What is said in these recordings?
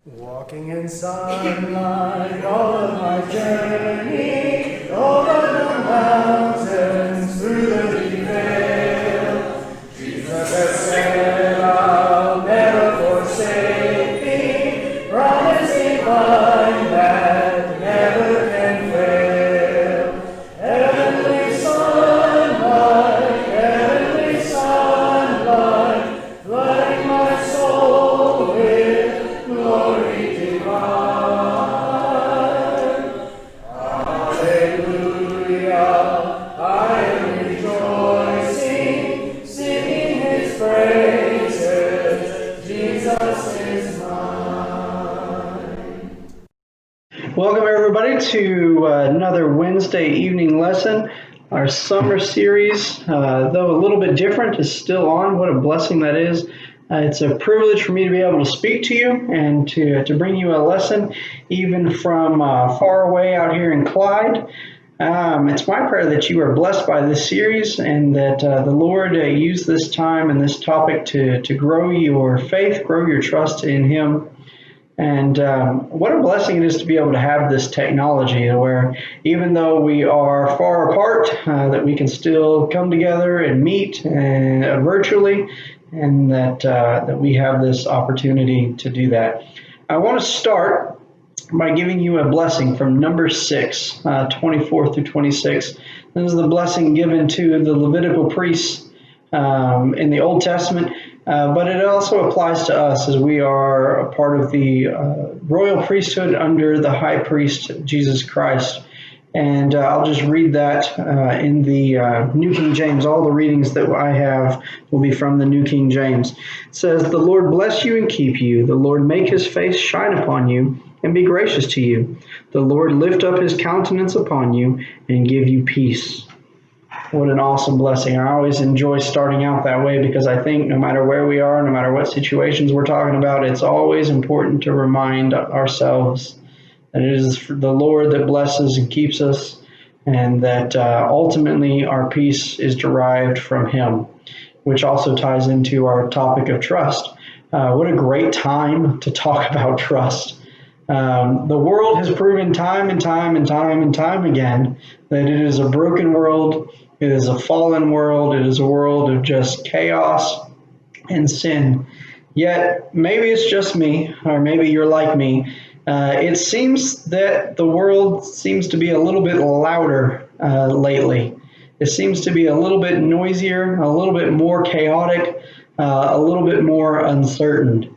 Walking in sunlight all of my journey, over the mountains, through the deep vale. Jesus has said, I'll never forsake thee, promise divine that never can fail. Heavenly sunlight, flooding my soul with glory divine. Hallelujah, I am rejoicing, singing his praises. Jesus is mine. Welcome everybody to another Wednesday evening lesson. Our summer series, though a little bit different, is still on. What a blessing that is. It's a privilege for me to be able to speak to you and to bring you a lesson, even from far away out here in Clyde. It's my prayer that you are blessed by this series and that the Lord use this time and this topic to grow your faith, grow your trust in Him. And what a blessing it is to be able to have this technology where even though we are far apart, that we can still come together and meet virtually, and that we have this opportunity to do that. I want to start by giving you a blessing from Numbers 6, 24 through 26. This is the blessing given to the Levitical priests in the Old Testament. But it also applies to us as we are a part of the royal priesthood under the high priest, Jesus Christ. And I'll just read that in the New King James. All the readings that I have will be from the New King James. It says, "The Lord bless you and keep you. The Lord make his face shine upon you and be gracious to you. The Lord lift up his countenance upon you and give you peace." What an awesome blessing. I always enjoy starting out that way because I think no matter where we are, no matter what situations we're talking about, it's always important to remind ourselves that it is the Lord that blesses and keeps us, and that ultimately our peace is derived from Him, which also ties into our topic of trust. What a great time to talk about trust. The world has proven time and time again that it is a broken world. It is a fallen world. It is a world of just chaos and sin. Yet, maybe it's just me, or maybe you're like me. It seems that the world seems to be a little bit louder lately. It seems to be a little bit noisier, a little bit more chaotic, a little bit more uncertain.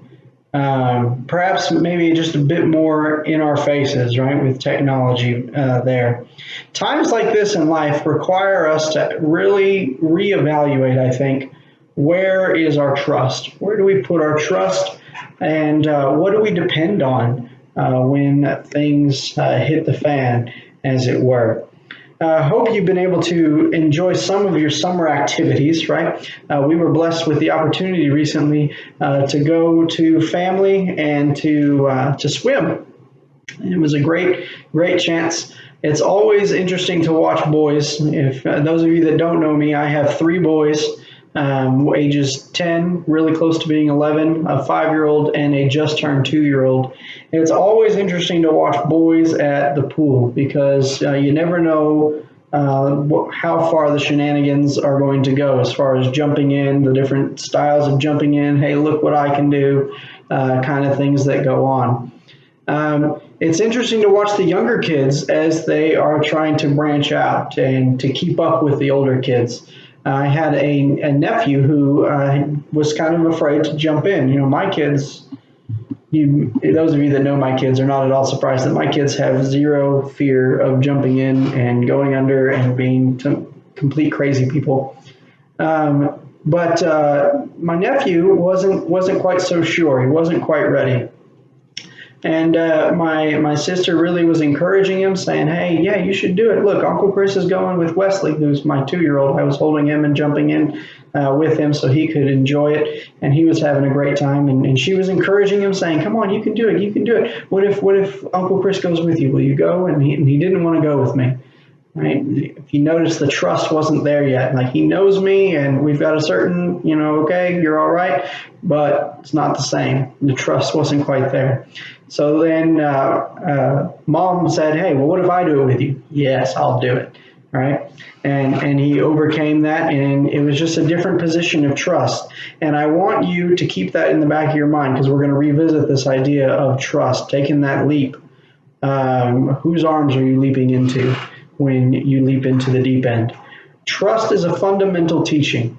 Perhaps maybe just a bit more in our faces, right, with technology there. Times like this in life require us to really reevaluate, I think, where is our trust? Where do we put our trust? And what do we depend on when things hit the fan, as it were? I hope you've been able to enjoy some of your summer activities, right? We were blessed with the opportunity recently to go to family and to swim. It was a great chance. It's always interesting to watch boys. If those of you that don't know me, I have 3 boys, ages 10, really close to being 11, a 5-year-old, and a just turned 2-year-old. It's always interesting to watch boys at the pool because you never know how far the shenanigans are going to go as far as jumping in, the different styles of jumping in, hey, look what I can do, kind of things that go on. It's interesting to watch the younger kids as they are trying to branch out and to keep up with the older kids. I had a nephew who was kind of afraid to jump in. You know, my kids, those of you that know my kids are not at all surprised that my kids have zero fear of jumping in and going under and being complete crazy people. But my nephew wasn't quite so sure. He wasn't quite ready. And my sister really was encouraging him, saying, hey, yeah, you should do it. Look, Uncle Chris is going with Wesley, who's my 2-year-old. I was holding him and jumping in with him so he could enjoy it, and he was having a great time. And she was encouraging him, saying, come on, you can do it, you can do it. What if Uncle Chris goes with you? Will you go? And he didn't want to go with me. right? If you notice, the trust wasn't there yet. Like, he knows me and we've got a certain, okay, you're all right, but it's not the same. The trust wasn't quite there. So then mom said, hey, well, what if I do it with you? Yes, I'll do it, right? And he overcame that, and it was just a different position of trust. And I want you to keep that in the back of your mind, because we're going to revisit this idea of trust, taking that leap. Whose arms are you leaping into when you leap into the deep end? Trust is a fundamental teaching,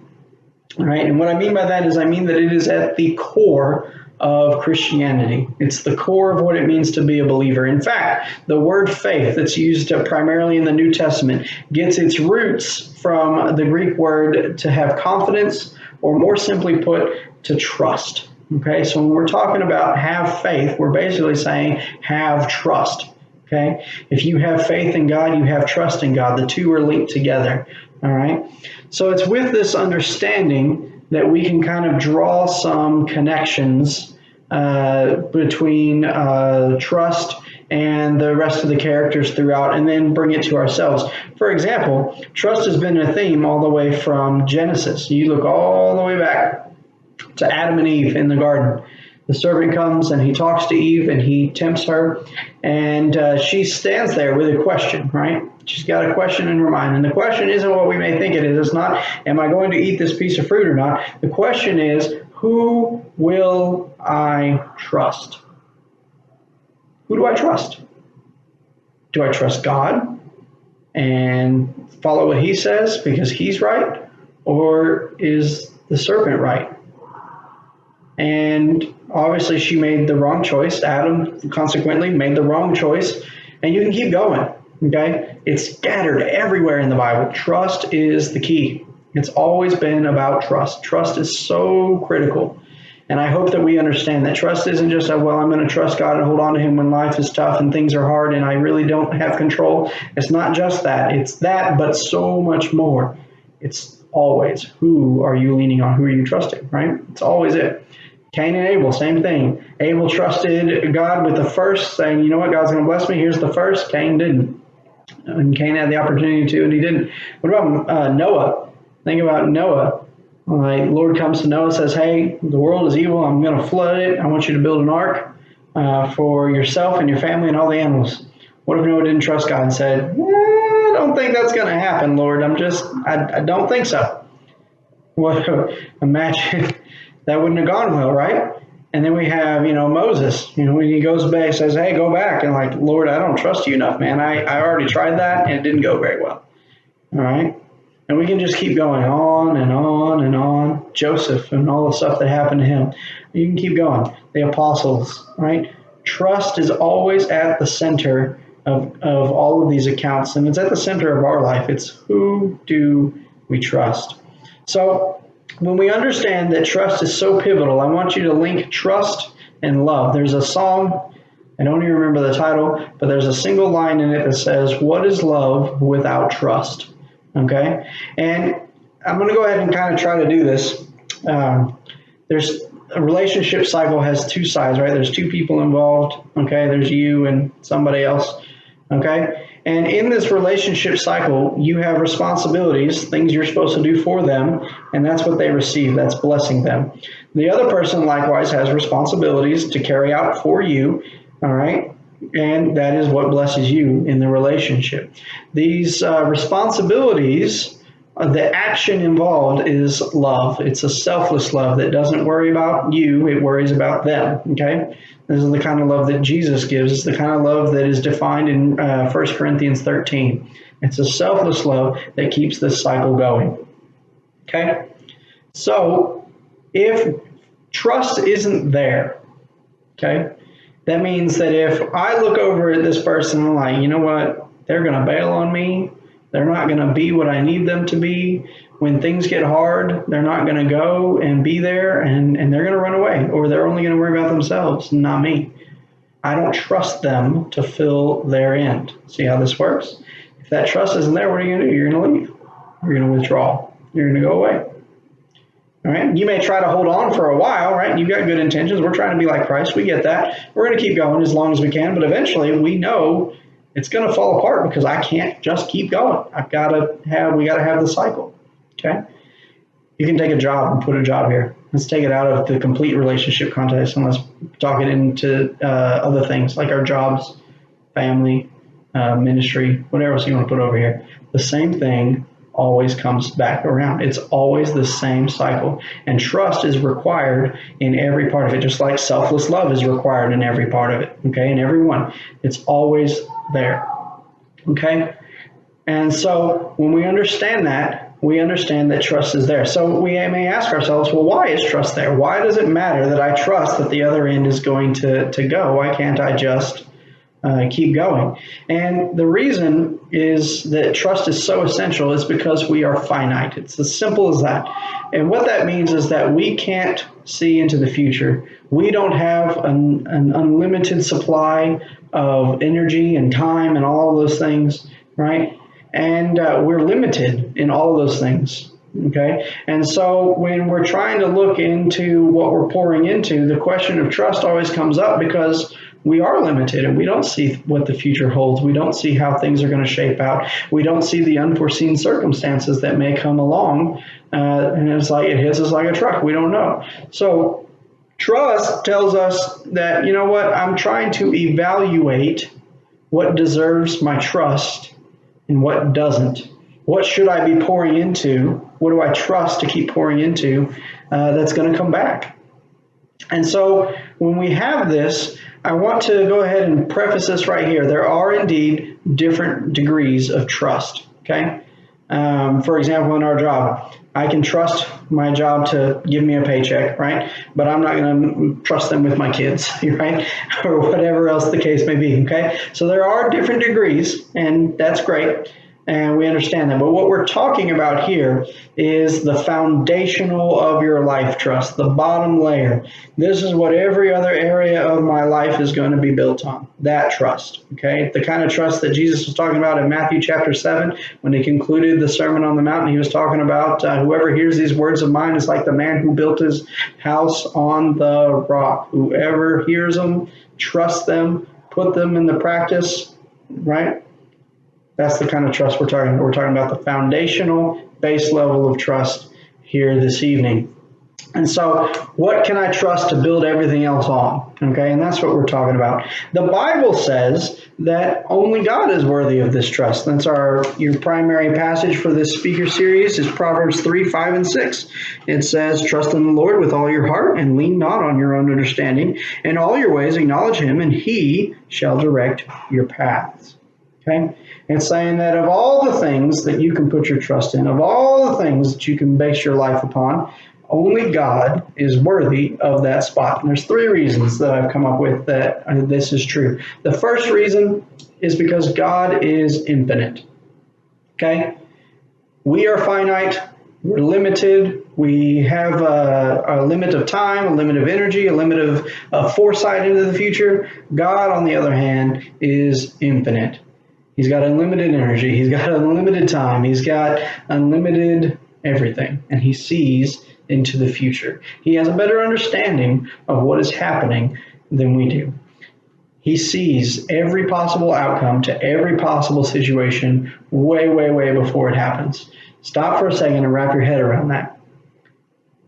right? And what I mean by that is, I mean that it is at the core of Christianity. It's the core of what it means to be a believer. In fact, the word faith that's used primarily in the New Testament gets its roots from the Greek word to have confidence, or more simply put, to trust. Okay, so when we're talking about have faith, we're basically saying have trust. Okay, if you have faith in God, you have trust in God. The two are linked together. All right, so it's with this understanding that we can kind of draw some connections between trust and the rest of the characters throughout, and then bring it to ourselves. For example, trust has been a theme all the way from Genesis. You look all the way back to Adam and Eve in the garden. The servant comes and he talks to Eve and he tempts her, and she stands there with a question, right? She's got a question in her mind. And the question isn't what we may think it is. It's not, am I going to eat this piece of fruit or not? The question is, who will I trust? Who do I trust? Do I trust God and follow what he says because he's right? Or is the serpent right? And obviously she made the wrong choice. Adam consequently made the wrong choice. And you can keep going, okay? It's scattered everywhere in the Bible. Trust is the key. It's always been about trust. Trust is so critical. And I hope that we understand that trust isn't just, I'm going to trust God and hold on to him when life is tough and things are hard and I really don't have control. It's not just that. It's that, but so much more. It's always, who are you leaning on? Who are you trusting, right? It's always it. Cain and Abel, same thing. Abel trusted God with the first, saying, you know what, God's going to bless me. Here's the first. Cain didn't. And Cain had the opportunity to, and he didn't. What about Noah? Think about Noah. Like, Lord comes to Noah and says, hey, the world is evil. I'm going to flood it. I want you to build an ark for yourself and your family and all the animals. What if Noah didn't trust God and said, I don't think that's going to happen, Lord. I don't think so. What? Imagine. That wouldn't have gone well, right? And then we have, Moses, when he goes back, says, hey, go back. And like, Lord, I don't trust you enough, man. I already tried that and it didn't go very well. All right. And we can just keep going on and on and on. Joseph and all the stuff that happened to him. You can keep going. The apostles, right? Trust is always at the center of all of these accounts. And it's at the center of our life. It's who do we trust? So when we understand that trust is so pivotal, I want you to link trust and love. There's a song, I don't even remember the title, but there's a single line in it that says, what is love without trust? Okay? And I'm going to go ahead and kind of try to do this. There's a relationship cycle has two sides, right? There's two people involved. Okay? There's you and somebody else. Okay? And in this relationship cycle, you have responsibilities, things you're supposed to do for them, and that's what they receive. That's blessing them. The other person likewise has responsibilities to carry out for you, all right? And that is what blesses you in the relationship. These responsibilities, the action involved is love. It's a selfless love that doesn't worry about you, it worries about them, okay? This is the kind of love that Jesus gives. It's the kind of love that is defined in 1 Corinthians 13. It's a selfless love that keeps this cycle going. Okay? So, if trust isn't there, okay, that means that if I look over at this person and I'm like, you know what, they're going to bail on me. They're not going to be what I need them to be. When things get hard, they're not going to go and be there, and they're going to run away, or they're only going to worry about themselves, not me. I don't trust them to fill their end. See how this works? If that trust isn't there, what are you going to do? You're going to leave. You're going to withdraw. You're going to go away. All right? You may try to hold on for a while, right? You've got good intentions. We're trying to be like Christ. We get that. We're going to keep going as long as we can, but eventually we know it's going to fall apart because I can't just keep going. We got to have the cycle. Okay. You can take a job and put a job here. Let's take it out of the complete relationship context and let's talk it into other things like our jobs, family, ministry, whatever else you want to put over here. The same thing always comes back around. It's always the same cycle. And trust is required in every part of it, just like selfless love is required in every part of it. Okay, in every one. It's always there. Okay? And so when we understand that, we understand that trust is there. So we may ask ourselves, well, why is trust there? Why does it matter that I trust that the other end is going to go? Why can't I just keep going? And the reason is that trust is so essential is because we are finite. It's as simple as that. And what that means is that we can't see into the future. We don't have an unlimited supply of energy and time and all of those things, right? And we're limited in all of those things. Okay. And so when we're trying to look into what we're pouring into, the question of trust always comes up because we are limited and we don't see what the future holds. We don't see how things are going to shape out. We don't see the unforeseen circumstances that may come along. And it's like it hits us like a truck. We don't know. So trust tells us that, you know what, I'm trying to evaluate what deserves my trust and what doesn't. What should I be pouring into? What do I trust to keep pouring into that's going to come back? And so when we have this, I want to go ahead and preface this right here. There are indeed different degrees of trust. Okay. For example, in our job, I can trust my job to give me a paycheck, right? But I'm not going to trust them with my kids, right? Or whatever else the case may be, okay? So there are different degrees, and that's great, and we understand that. But what we're talking about here is the foundational of your life trust, the bottom layer. This is what every other area of my life is going to be built on, that trust, okay? The kind of trust that Jesus was talking about in Matthew chapter 7 when he concluded the Sermon on the Mount. He was talking about whoever hears these words of mine is like the man who built his house on the rock. Whoever hears them, trusts them, put them into practice, right? That's the kind of trust we're talking about. We're talking about the foundational base level of trust here this evening. And so what can I trust to build everything else on? Okay, and that's what we're talking about. The Bible says that only God is worthy of this trust. That's your primary passage for this speaker series is Proverbs 3, 5, and 6. It says, trust in the Lord with all your heart and lean not on your own understanding. In all your ways acknowledge him and he shall direct your paths. Okay? It's saying that of all the things that you can put your trust in, of all the things that you can base your life upon, only God is worthy of that spot. And there's three reasons that I've come up with that this is true. The first reason is because God is infinite. Okay? We are finite. We're limited. We have a limit of time, a limit of energy, a limit of foresight into the future. God, on the other hand, is infinite. He's got unlimited energy. He's got unlimited time. He's got unlimited everything. And he sees into the future. He has a better understanding of what is happening than we do. He sees every possible outcome to every possible situation way, way, way before it happens. Stop for a second and wrap your head around that.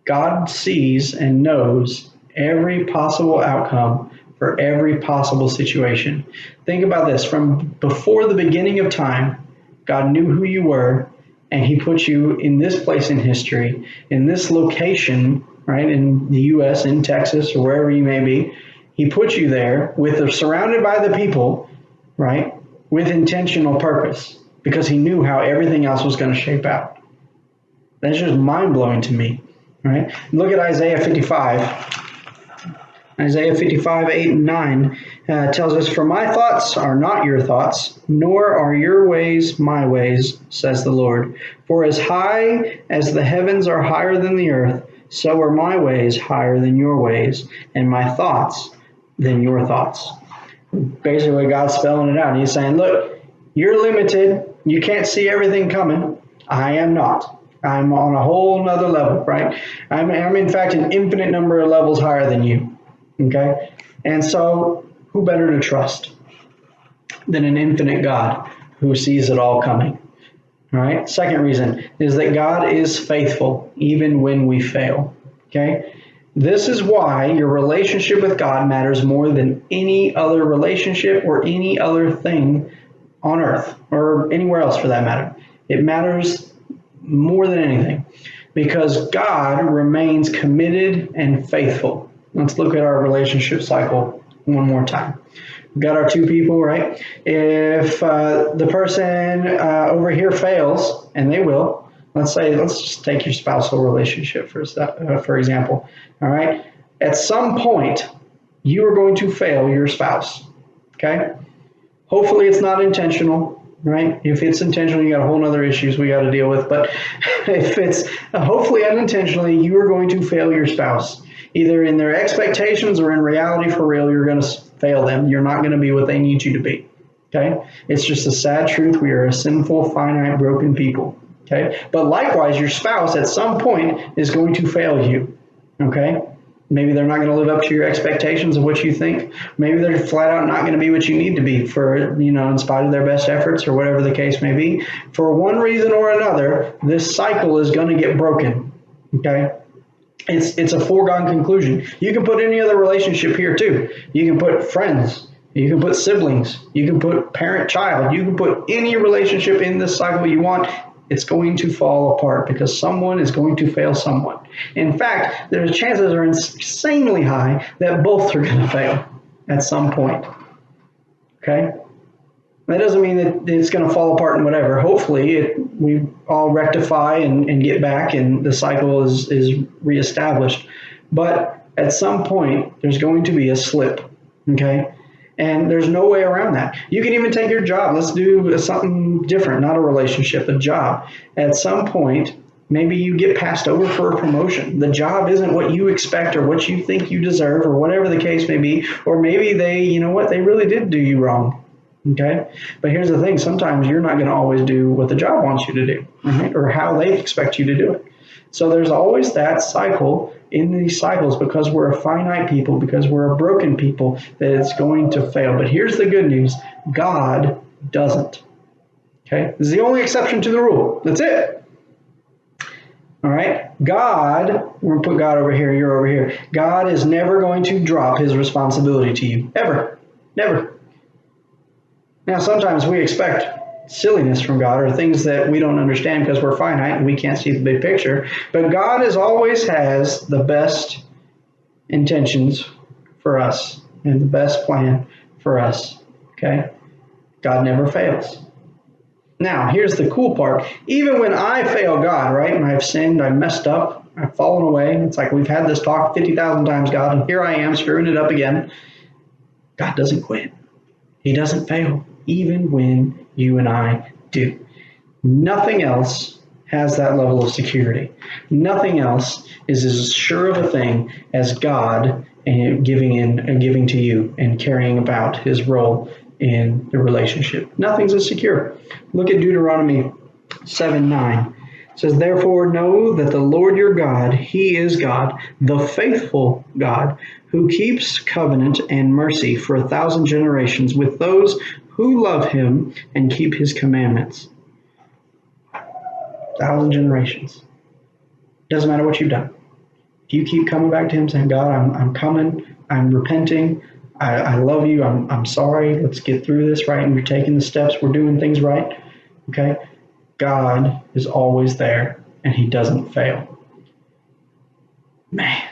God sees and knows every possible outcome for every possible situation. Think about this. From before the beginning of time, God knew who you were, and he put you in this place in history, in this location, right, in the U.S., in Texas, or wherever you may be. He put you there surrounded by the people, right, with intentional purpose, because he knew how everything else was going to shape out. That's just mind-blowing to me, right? Look at Isaiah 55. Isaiah 55, 8 and 9 tells us, for my thoughts are not your thoughts, nor are your ways my ways, says the Lord. For as high as the heavens are higher than the earth, so are my ways higher than your ways, and my thoughts than your thoughts. Basically, God's spelling it out. He's saying, look, you're limited. You can't see everything coming. I am not. I'm on a whole nother level, right? I'm in fact an infinite number of levels higher than you. Okay? And so, who better to trust? than an infinite God who sees it all coming. All right. Second reason is that God is faithful even when we fail. Okay. This is why your relationship with God matters more than any other relationship or any other thing on earth or anywhere else for that matter. It matters more than anything because God remains committed and faithful. Let's look at our relationship cycle one more time. We've got our two people, right? If the person over here fails, and they will, let's just take your spousal relationship for example. All right. At some point, you are going to fail your spouse. Okay. Hopefully, it's not intentional, right? If it's intentional, you got a whole other issues we got to deal with. But if it's hopefully unintentionally, you are going to fail your spouse, either in their expectations or in reality for real. You're going to fail them. You're not going to be what they need you to be. Okay. It's just a sad truth. We are a sinful, finite, broken people. Okay. But likewise, your spouse at some point is going to fail you. Okay. Maybe they're not going to live up to your expectations of what you think. Maybe they're flat out not going to be what you need to be for, in spite of their best efforts or whatever the case may be. For one reason or another, this cycle is going to get broken. Okay. It's a foregone conclusion. You can put any other relationship here too. You can put friends. You can put siblings. You can put parent-child. You can put any relationship in this cycle you want. It's going to fall apart because someone is going to fail someone. In fact, the chances are insanely high that both are going to fail at some point. Okay? That doesn't mean that it's going to fall apart and whatever. Hopefully, we all rectify and get back and the cycle is reestablished. But at some point, there's going to be a slip. Okay? And there's no way around that. You can even take your job. Let's do something different, not a relationship, a job. At some point, maybe you get passed over for a promotion. The job isn't what you expect or what you think you deserve or whatever the case may be. Or maybe they really did do you wrong. Okay? But here's the thing. Sometimes you're not going to always do what the job wants you to do, right? Or how they expect you to do it. So there's always that cycle in these cycles because we're a finite people, because we're a broken people, that it's going to fail. But here's the good news. God doesn't. Okay? This is the only exception to the rule. That's it. All right? God, we're going to put God over here, you're over here. God is never going to drop his responsibility to you. Ever. Never. Now, sometimes we expect silliness from God or things that we don't understand because we're finite and we can't see the big picture. But God always has the best intentions for us and the best plan for us. Okay? God never fails. Now, here's the cool part. Even when I fail God, right, and I've sinned, I've messed up, I've fallen away, it's like we've had this talk 50,000 times, God, and here I am screwing it up again. God doesn't quit. He doesn't fail, even when you and I do. Nothing else has that level of security. Nothing else is as sure of a thing as God giving to you and carrying about his role in the relationship. Nothing's as secure. Look at Deuteronomy 7:9. It says, "Therefore know that the Lord your God, he is God, the faithful God, who keeps covenant and mercy for 1,000 generations with those who love him and keep his commandments." 1,000 generations. Doesn't matter what you've done. If you keep coming back to him saying, God, I'm coming, I'm repenting, I love you, I'm sorry, let's get through this, right? And you're taking the steps, we're doing things right. Okay? God is always there and he doesn't fail. Man,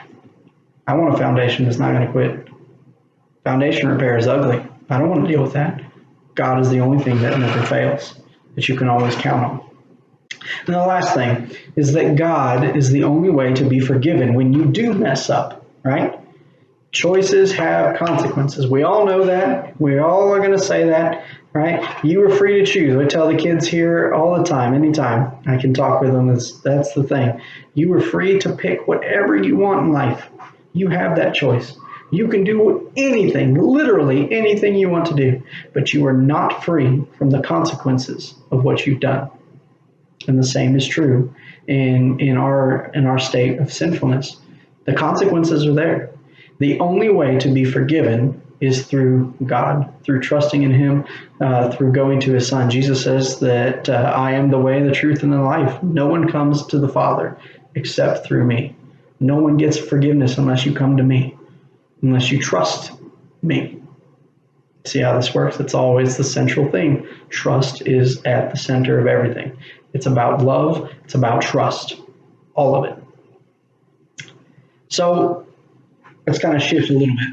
I want a foundation that's not going to quit. Foundation repair is ugly. I don't want to deal with that. God is the only thing that never fails, that you can always count on. And the last thing is that God is the only way to be forgiven when you do mess up, right? Choices have consequences. We all know that. We all are going to say that, right? You are free to choose. I tell the kids here all the time, anytime I can talk with them, that's the thing. You are free to pick whatever you want in life. You have that choice. You can do anything, literally anything you want to do, but you are not free from the consequences of what you've done. And the same is true in our state of sinfulness. The consequences are there. The only way to be forgiven is through God, through trusting in him, through going to his son. Jesus says that I am the way, the truth, and the life. No one comes to the Father except through me. No one gets forgiveness unless you come to me, unless you trust me. See how this works? It's always the central thing. Trust is at the center of everything. It's about love. It's about trust. All of it. So let's kind of shift a little bit.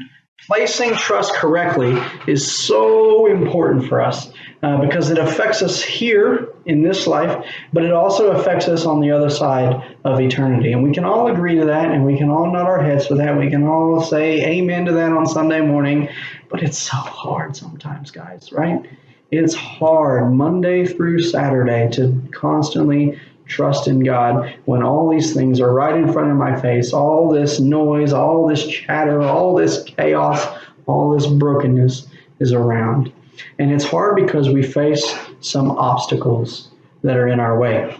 Placing trust correctly is so important for us because it affects us here in this life, but it also affects us on the other side of eternity. And we can all agree to that, and we can all nod our heads for that. We can all say amen to that on Sunday morning, but it's so hard sometimes, guys, right? It's hard Monday through Saturday to constantly trust in God when all these things are right in front of my face, all this noise, all this chatter, all this chaos, all this brokenness is around. And it's hard because we face some obstacles that are in our way.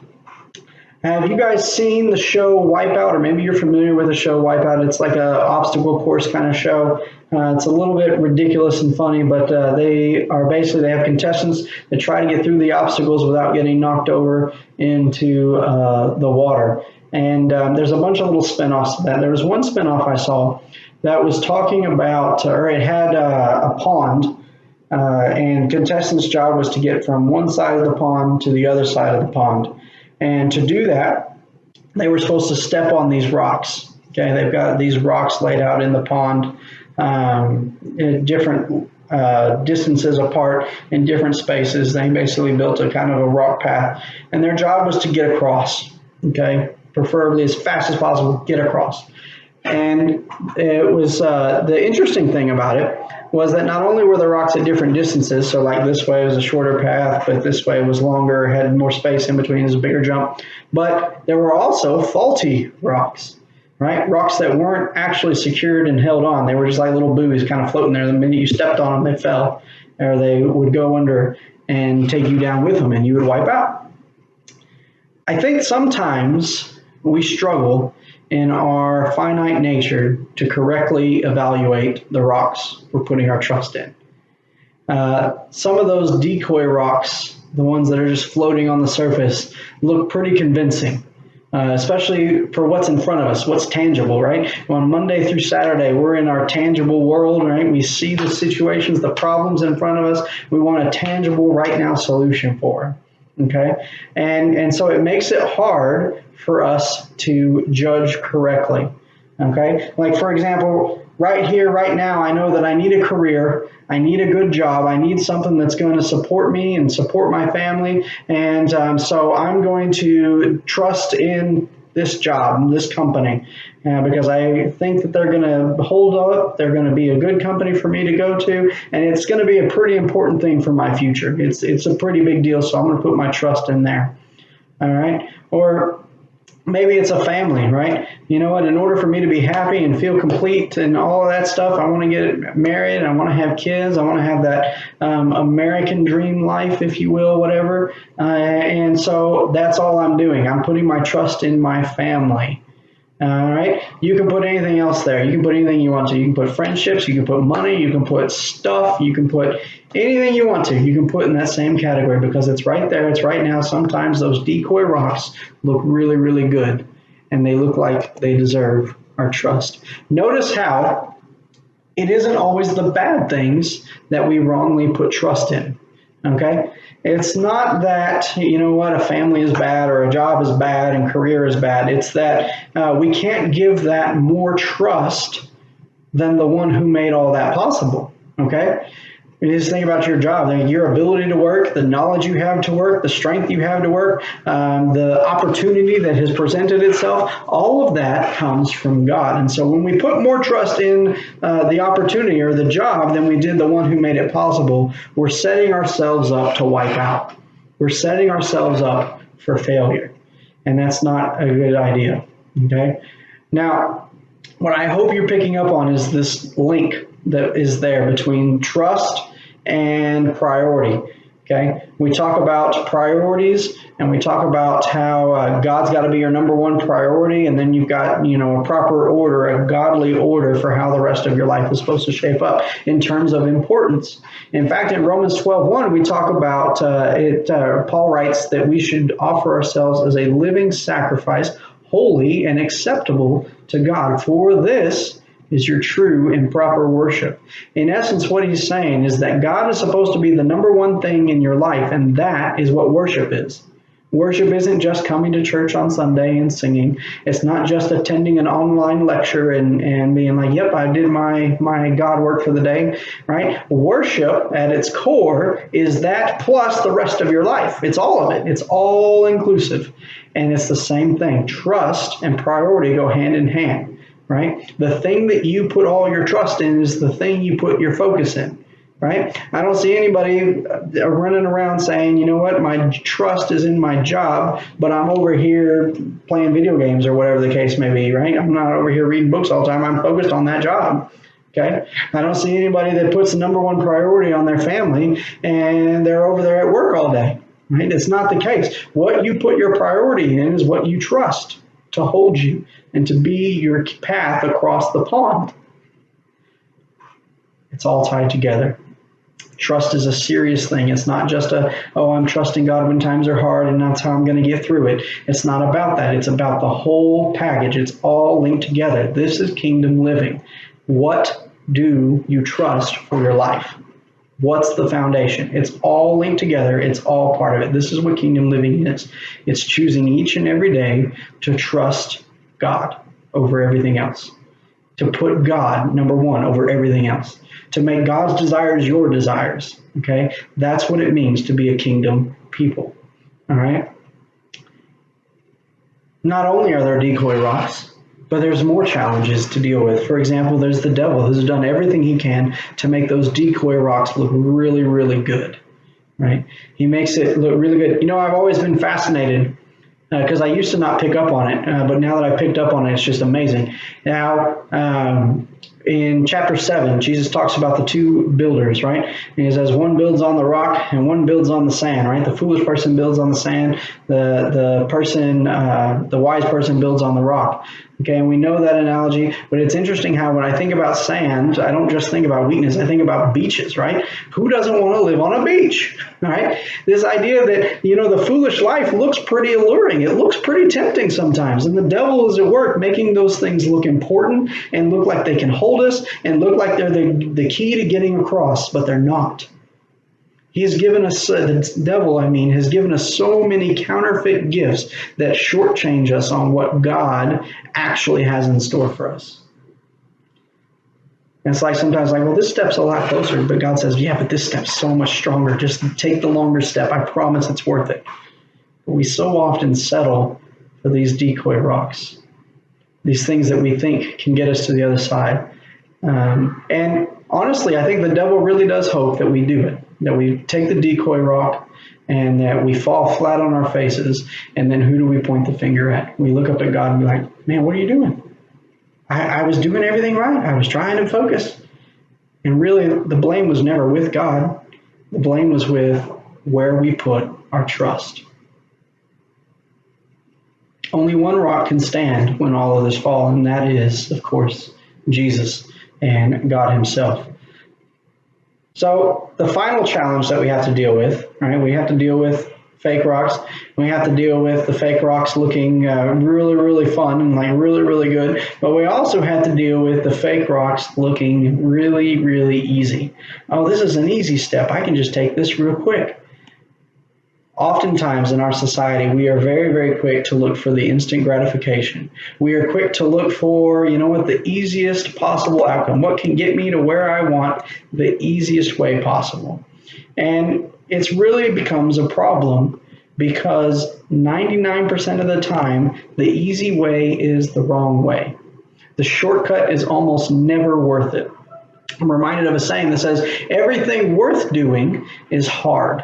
Have you guys seen the show Wipeout, or maybe you're familiar with the show Wipeout? It's like a obstacle course kind of show. It's a little bit ridiculous and funny, but they have contestants that try to get through the obstacles without getting knocked over into the water. And there's a bunch of little spinoffs of that. There was one spinoff I saw that was talking about, or it had a pond, and contestants' job was to get from one side of the pond to the other side of the pond. And to do that, they were supposed to step on these rocks. Okay, they've got these rocks laid out in the pond, in different distances apart in different spaces. They basically built a kind of a rock path, and their job was to get across. Okay, preferably as fast as possible, get across. And it was the interesting thing about it was that not only were the rocks at different distances, so like this way was a shorter path, but this way was longer, had more space in between, it was a bigger jump, but there were also faulty rocks, right? Rocks that weren't actually secured and held on. They were just like little buoys kind of floating there. The minute you stepped on them, they fell, or they would go under and take you down with them, and you would wipe out. I think sometimes we struggle in our finite nature to correctly evaluate the rocks we're putting our trust in. Some of those decoy rocks, the ones that are just floating on the surface, look pretty convincing, especially for what's in front of us, what's tangible, right? On Monday through Saturday, we're in our tangible world, right? We see the situations, the problems in front of us. We want a tangible right now solution for them. Okay, and so it makes it hard for us to judge correctly. Okay, like for example, right here, right now, I know that I need a career, I need a good job, I need something that's going to support me and support my family, and so I'm going to trust in this job, this company, because I think that they're going to hold up, they're going to be a good company for me to go to, and it's going to be a pretty important thing for my future. It's a pretty big deal, so I'm going to put my trust in there. All right? Or maybe it's a family, right? You know what? In order for me to be happy and feel complete and all of that stuff, I want to get married, I want to have kids, I want to have that American dream life, if you will, whatever. And so that's all I'm doing. I'm putting my trust in my family. All right. You can put anything else there. You can put anything you want to. You can put friendships. You can put money. You can put stuff. You can put anything you want to. You can put in that same category because it's right there. It's right now. Sometimes those decoy rocks look really, really good, and they look like they deserve our trust. Notice how it isn't always the bad things that we wrongly put trust in. Okay? It's not that, you know what, a family is bad or a job is bad and career is bad. It's that we can't give that more trust than the one who made all that possible. Okay? You just think about your job, your ability to work, the knowledge you have to work, the strength you have to work, the opportunity that has presented itself, all of that comes from God. And so when we put more trust in the opportunity or the job than we did the one who made it possible, we're setting ourselves up to wipe out. We're setting ourselves up for failure. And that's not a good idea. Okay? Now, what I hope you're picking up on is this link that is there between trust and priority. Okay, we talk about priorities, and we talk about how God's got to be your number one priority, and then you've got a proper order, a godly order for how the rest of your life is supposed to shape up in terms of importance. In fact, in Romans 12:1, we talk about it. Paul writes that we should offer ourselves as a living sacrifice, holy and acceptable to God. For this is your true and proper worship. In essence, what he's saying is that God is supposed to be the number one thing in your life, and that is what worship is. Worship isn't just coming to church on Sunday and singing. It's not just attending an online lecture and being like, yep, I did my God work for the day, right? Worship at its core is that plus the rest of your life. It's all of it. It's all inclusive. And it's the same thing. Trust and priority go hand in hand. Right? The thing that you put all your trust in is the thing you put your focus in, right? I don't see anybody running around saying, you know what, my trust is in my job, but I'm over here playing video games or whatever the case may be, right? I'm not over here reading books all the time. I'm focused on that job. Okay? I don't see anybody that puts the number one priority on their family and they're over there at work all day, right? It's not the case. What you put your priority in is what you trust to hold you and to be your path across the pond. It's all tied together. Trust is a serious thing. It's not just I'm trusting God when times are hard and that's how I'm going to get through it. It's not about that. It's about the whole package. It's all linked together. This is kingdom living. What do you trust for your life? What's the foundation? It's all linked together. It's all part of it. This is what kingdom living is. It's choosing each and every day to trust God over everything else. To put God, number one, over everything else. To make God's desires your desires. Okay? That's what it means to be a kingdom people. All right? Not only are there decoy rocks, but there's more challenges to deal with. For example, there's the devil who's done everything he can to make those decoy rocks look really, really good, right? He makes it look really good. I've always been fascinated because I used to not pick up on it, but now that I picked up on it, it's just amazing. Now, in chapter 7, Jesus talks about the two builders, right? And he says one builds on the rock and one builds on the sand, right? The foolish person builds on the sand. The wise person builds on the rock. Okay, and we know that analogy, but it's interesting how when I think about sand, I don't just think about weakness, I think about beaches, right? Who doesn't want to live on a beach, right? This idea that, the foolish life looks pretty alluring. It looks pretty tempting sometimes, and the devil is at work making those things look important and look like they can hold us and look like they're the key to getting across, but they're not. He's given us, the devil, has given us so many counterfeit gifts that shortchange us on what God actually has in store for us. And it's like sometimes well, this step's a lot closer, but God says, yeah, but this step's so much stronger. Just take the longer step. I promise it's worth it. But we so often settle for these decoy rocks, these things that we think can get us to the other side. And honestly, I think the devil really does hope that we do it, that we take the decoy rock and that we fall flat on our faces. And then who do we point the finger at? We look up at God and be like, man, what are you doing? I was doing everything right. I was trying to focus. And really, the blame was never with God. The blame was with where we put our trust. Only one rock can stand when all others fall, and that is, of course, Jesus and God himself. So the final challenge that we have to deal with, right? We have to deal with fake rocks. We have to deal with the fake rocks looking really, really fun and really, really good. But we also have to deal with the fake rocks looking really, really easy. Oh, this is an easy step. I can just take this real quick. Oftentimes in our society, we are very, very quick to look for the instant gratification. We are quick to look for, the easiest possible outcome. What can get me to where I want the easiest way possible? And it really becomes a problem because 99% of the time, the easy way is the wrong way. The shortcut is almost never worth it. I'm reminded of a saying that says, everything worth doing is hard.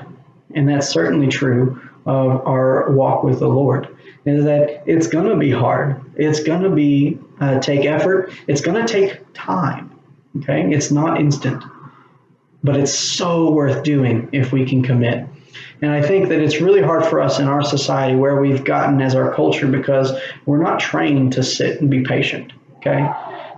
And that's certainly true of our walk with the Lord, is that it's going to be hard. It's going to be take effort. It's going to take time. Okay, it's not instant. but it's so worth doing if we can commit. And I think that it's really hard for us in our society where we've gotten as our culture because we're not trained to sit and be patient. Okay.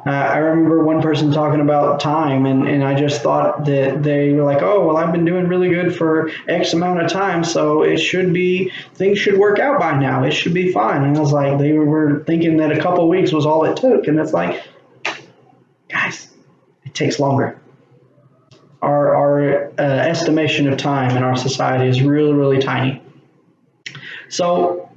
I remember one person talking about time, and I just thought that they were like, oh, well, I've been doing really good for X amount of time, so things should work out by now. It should be fine. And I was like, they were thinking that a couple of weeks was all it took. And it's like, guys, it takes longer. Our estimation of time in our society is really, really tiny. So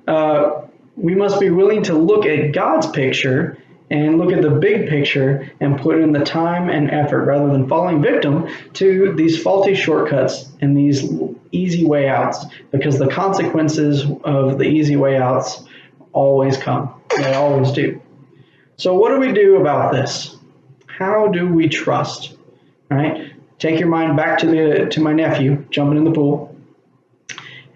we must be willing to look at God's picture and look at the big picture and put in the time and effort rather than falling victim to these faulty shortcuts and these easy way outs, because the consequences of the easy way outs always come. They always do. So what do we do about this? How do we trust? All right. Take your mind back to my nephew jumping in the pool.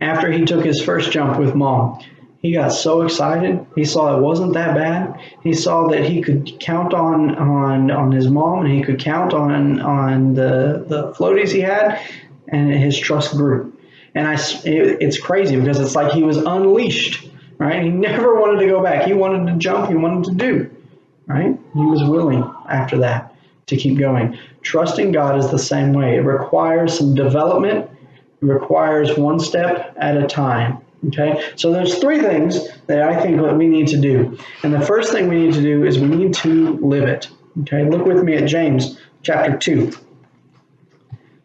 After he took his first jump with Mom, he got so excited. He saw it wasn't that bad. He saw that he could count on his mom, and he could count on the floaties he had, and his trust grew. And it's crazy because it's like he was unleashed, right? He never wanted to go back. He wanted to jump. He wanted to do, right? He was willing after that to keep going. Trusting God is the same way. It requires some development. It requires one step at a time. Okay, so there's three things that I think that we need to do. And the first thing we need to do is we need to live it. Okay, look with me at James chapter 2.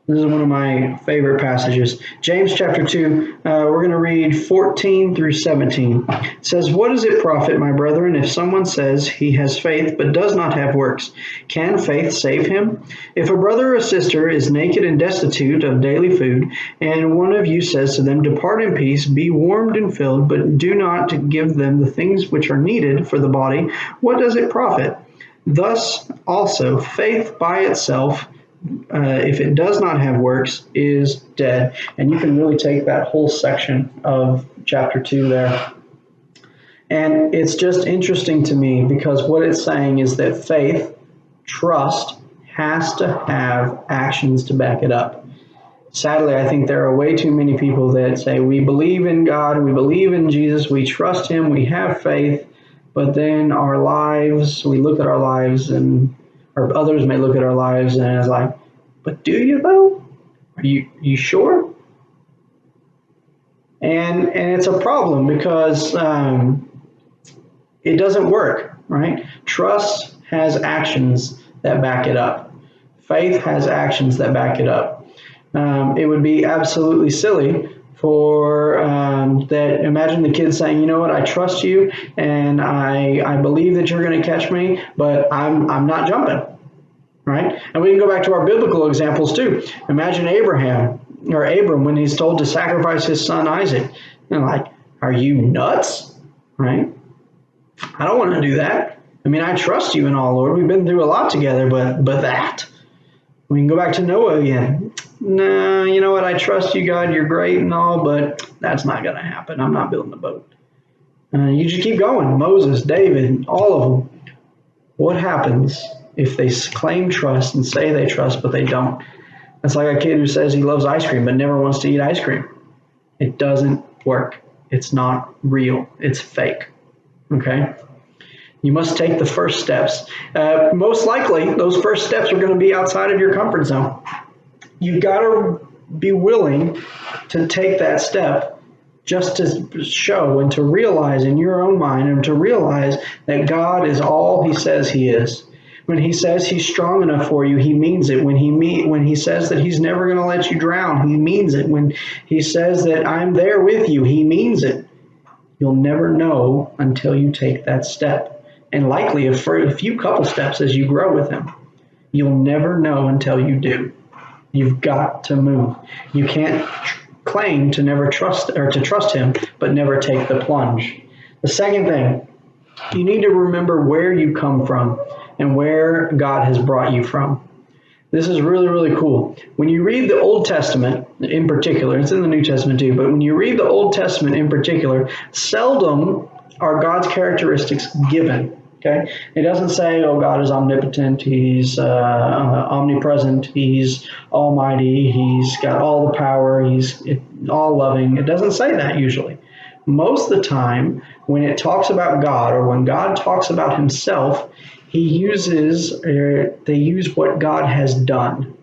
This is one of my favorite passages. James chapter 2, we're going to read 14 through 17. It says, "What does it profit, my brethren, if someone says he has faith but does not have works? Can faith save him? If a brother or sister is naked and destitute of daily food, and one of you says to them, 'Depart in peace, be warmed and filled,' but do not give them the things which are needed for the body, what does it profit? Thus also faith by itself, if it does not have works, is dead." And you can really take that whole section of chapter 2 there. And it's just interesting to me because what it's saying is that faith, trust, has to have actions to back it up. Sadly, I think there are way too many people that say, we believe in God, we believe in Jesus, we trust Him, we have faith, but then our lives, we look at our lives and or others may look at our lives and it's like, but do you though? Are you sure? And it's a problem because it doesn't work, right? Trust has actions that back it up. Faith has actions that back it up. It would be absolutely silly for that. Imagine the kid saying, you know what, I trust you and I believe that you're going to catch me, but I'm not jumping, right? And we can go back to our biblical examples too. Imagine Abram when he's told to sacrifice his son Isaac. And like, are you nuts, right? I don't want to do that. I mean, I trust you in all, Lord. We've been through a lot together, but that. We can go back to Noah again. Nah, you know what? I trust you, God. You're great and all, but that's not going to happen. I'm not building a boat. You just keep going. Moses, David, all of them. What happens if they claim trust and say they trust, but they don't? It's like a kid who says he loves ice cream, but never wants to eat ice cream. It doesn't work. It's not real. It's fake. Okay? You must take the first steps. Most likely, those first steps are going to be outside of your comfort zone. You've got to be willing to take that step just to show and to realize in your own mind and to realize that God is all He says He is. When He says He's strong enough for you, He means it. When He says that He's never going to let you drown, He means it. When He says that I'm there with you, He means it. You'll never know until you take that step. And likely, for a few couple steps as you grow with Him, you'll never know until you do. You've got to move. You can't claim to never trust or to trust Him, but never take the plunge. The second thing, you need to remember where you come from and where God has brought you from. This is really, really cool. When you read the Old Testament in particular, it's in the New Testament too, but when you read the Old Testament in particular, seldom are God's characteristics given. Okay, it doesn't say, "Oh, God is omnipotent. He's omnipresent. He's almighty. He's got all the power. He's all loving." It doesn't say that usually. Most of the time, when it talks about God or when God talks about Himself, they use what God has done.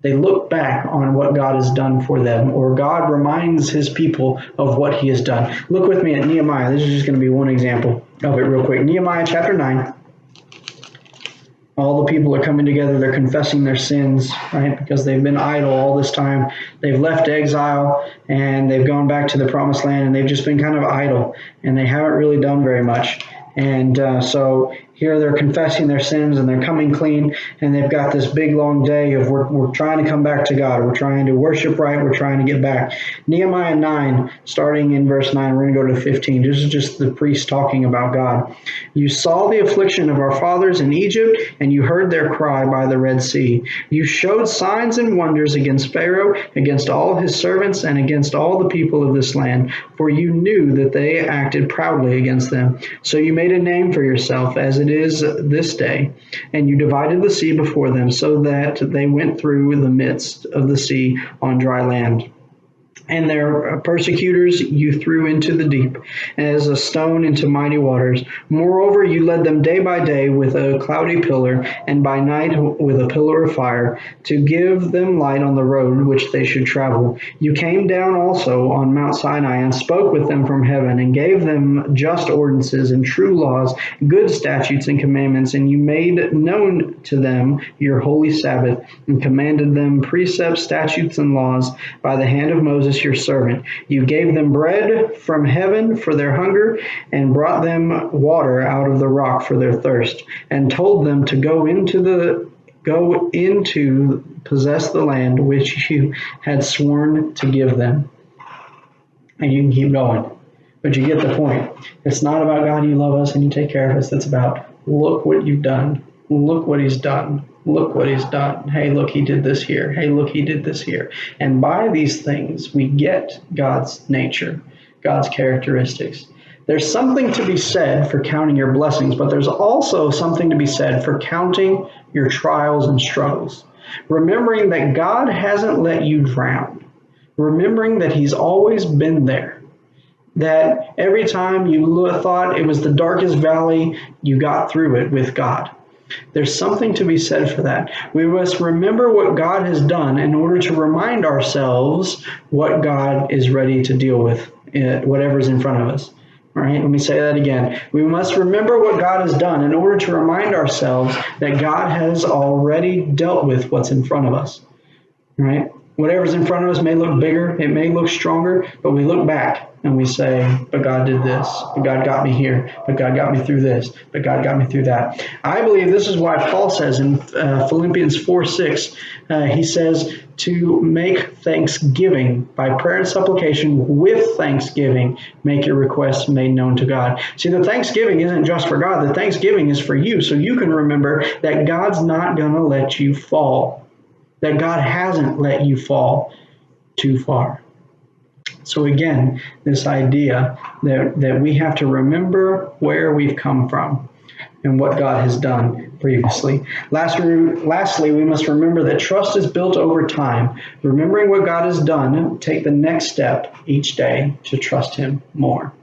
They look back on what God has done for them, or God reminds His people of what He has done. Look with me at Nehemiah. This is just going to be one example of it real quick. Nehemiah chapter 9. All the people are coming together. They're confessing their sins, right? Because they've been idle all this time. They've left exile and they've gone back to the promised land, and they've just been kind of idle, and they haven't really done very much. And so here they're confessing their sins and they're coming clean, and they've got this big long day of we're trying to come back to God. We're trying to worship right. We're trying to get back. Nehemiah 9, starting in verse 9, we're going to go to 15. This is just the priest talking about God. "You saw the affliction of our fathers in Egypt, and you heard their cry by the Red Sea. You showed signs and wonders against Pharaoh, against all his servants, and against all the people of this land, for you knew that they acted proudly against them. So you made a name for yourself, as it is this day, and you divided the sea before them, so that they went through the midst of the sea on dry land. And their persecutors you threw into the deep, as a stone into mighty waters. Moreover, you led them day by day with a cloudy pillar, and by night with a pillar of fire, to give them light on the road which they should travel. You came down also on Mount Sinai, and spoke with them from heaven, and gave them just ordinances and true laws, good statutes and commandments. And you made known to them your holy Sabbath, and commanded them precepts, statutes, and laws by the hand of Moses your servant. You gave them bread from heaven for their hunger, and brought them water out of the rock for their thirst, and told them to go into possess the land which you had sworn to give them." And you can keep going, but you get the point. It's not about God, you love us and you take care of us. It's about, look what you've done. Look what He's done. Look what He's done. Hey, look, He did this here. Hey, look, He did this here. And by these things, we get God's nature, God's characteristics. There's something to be said for counting your blessings, but there's also something to be said for counting your trials and struggles. Remembering that God hasn't let you drown. Remembering that He's always been there. That every time you thought it was the darkest valley, you got through it with God. There's something to be said for that. We must remember what God has done in order to remind ourselves what God is ready to deal with, whatever's in front of us. All right, let me say that again. We must remember what God has done in order to remind ourselves that God has already dealt with what's in front of us. All right? Whatever's in front of us may look bigger, it may look stronger, but we look back and we say, but God did this, but God got me here, but God got me through this, but God got me through that. I believe this is why Paul says in Philippians 4:6, he says to make thanksgiving by prayer and supplication with thanksgiving, make your requests made known to God. See, the thanksgiving isn't just for God. The thanksgiving is for you, so you can remember that God's not going to let you fall, that God hasn't let you fall too far. So again, this idea that we have to remember where we've come from and what God has done previously. Lastly, we must remember that trust is built over time. Remembering what God has done, take the next step each day to trust Him more.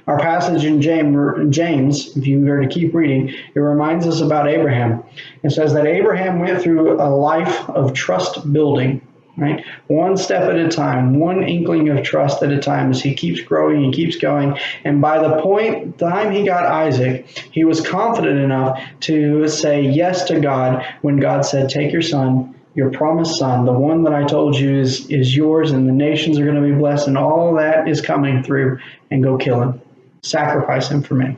Our passage in James, if you were to keep reading, it reminds us about Abraham. It says that Abraham went through a life of trust building, right? One step at a time, one inkling of trust at a time, as he keeps growing and keeps going. And by the time he got Isaac, he was confident enough to say yes to God when God said, take your son, your promised son, the one that I told you is yours, and the nations are going to be blessed, and all that is coming through, and go kill him. Sacrifice him for me.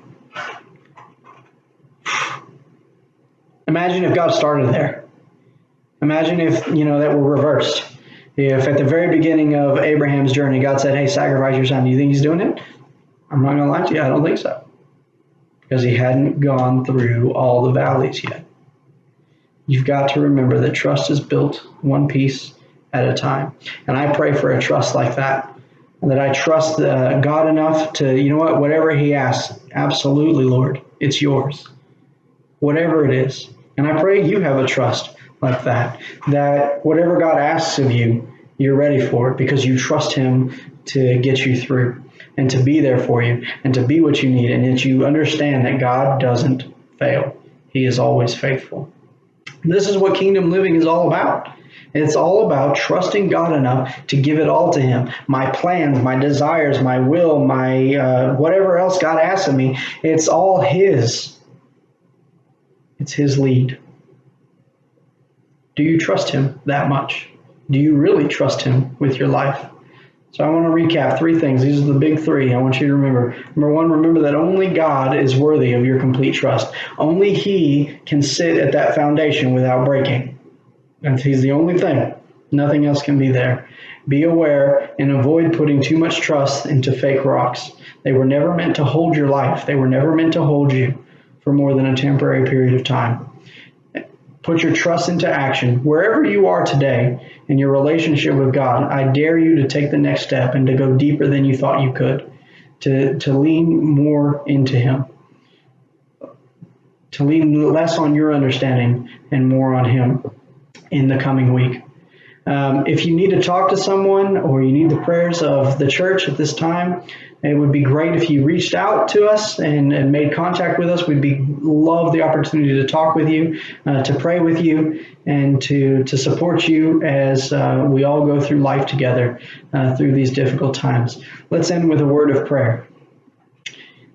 Imagine if God started there. Imagine if, that were reversed. If at the very beginning of Abraham's journey, God said, hey, sacrifice your son. Do you think He's doing it? I'm not going to lie to you. I don't think so. Because He hadn't gone through all the valleys yet. You've got to remember that trust is built one piece at a time. And I pray for a trust like that. And that I trust God enough to, whatever He asks, absolutely, Lord, it's yours. whatever it is. And I pray you have a trust like that, that whatever God asks of you, you're ready for it because you trust him to get you through and to be there for you and to be what you need, and that you understand that God doesn't fail. He is always faithful. This is what kingdom living is all about. It's all about trusting God enough to give it all to him. My plans, my desires, my will, my whatever else God asks of me, it's all his. It's his lead. Do you trust him that much? Do you really trust him with your life? So I want to recap 3 things. These are the big 3 I want you to remember. Number 1, remember that only God is worthy of your complete trust. Only he can sit at that foundation without breaking. And he's the only thing. Nothing else can be there. Be aware and avoid putting too much trust into fake rocks. They were never meant to hold your life. They were never meant to hold you for more than a temporary period of time. Put your trust into action. Wherever you are today in your relationship with God, I dare you to take the next step and to go deeper than you thought you could, to lean more into him, to lean less on your understanding and more on him in the coming week. If you need to talk to someone or you need the prayers of the church at this time, it would be great if you reached out to us and made contact with us. We'd love the opportunity to talk with you, to pray with you, and to support you as we all go through life together through these difficult times. Let's end with a word of prayer.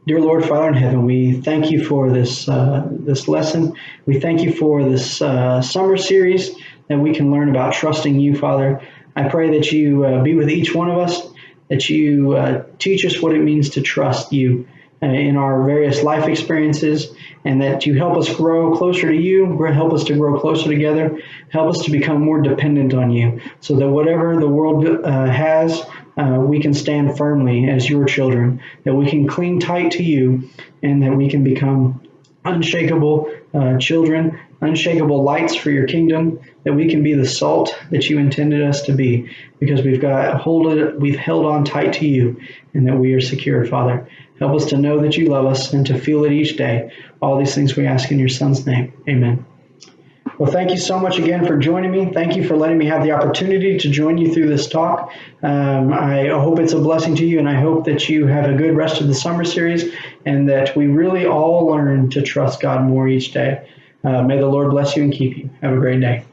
Dear Lord, Father in heaven, we thank you for this lesson. We thank you for this summer series that we can learn about trusting you, Father. I pray that you be with each one of us, that you teach us what it means to trust you in our various life experiences, and that you help us grow closer to you, help us to grow closer together, help us to become more dependent on you, so that whatever the world has, we can stand firmly as your children, that we can cling tight to you, and that we can become unshakable children, unshakable lights for your kingdom, that we can be the salt that you intended us to be, because we've held on tight to you, and that we are secure, Father. Help us to know that you love us and to feel it each day. All these things we ask in your Son's name. Amen. Well, thank you so much again for joining me. Thank you for letting me have the opportunity to join you through this talk. I hope it's a blessing to you, and I hope that you have a good rest of the summer series and that we really all learn to trust God more each day. May the Lord bless you and keep you. Have a great day.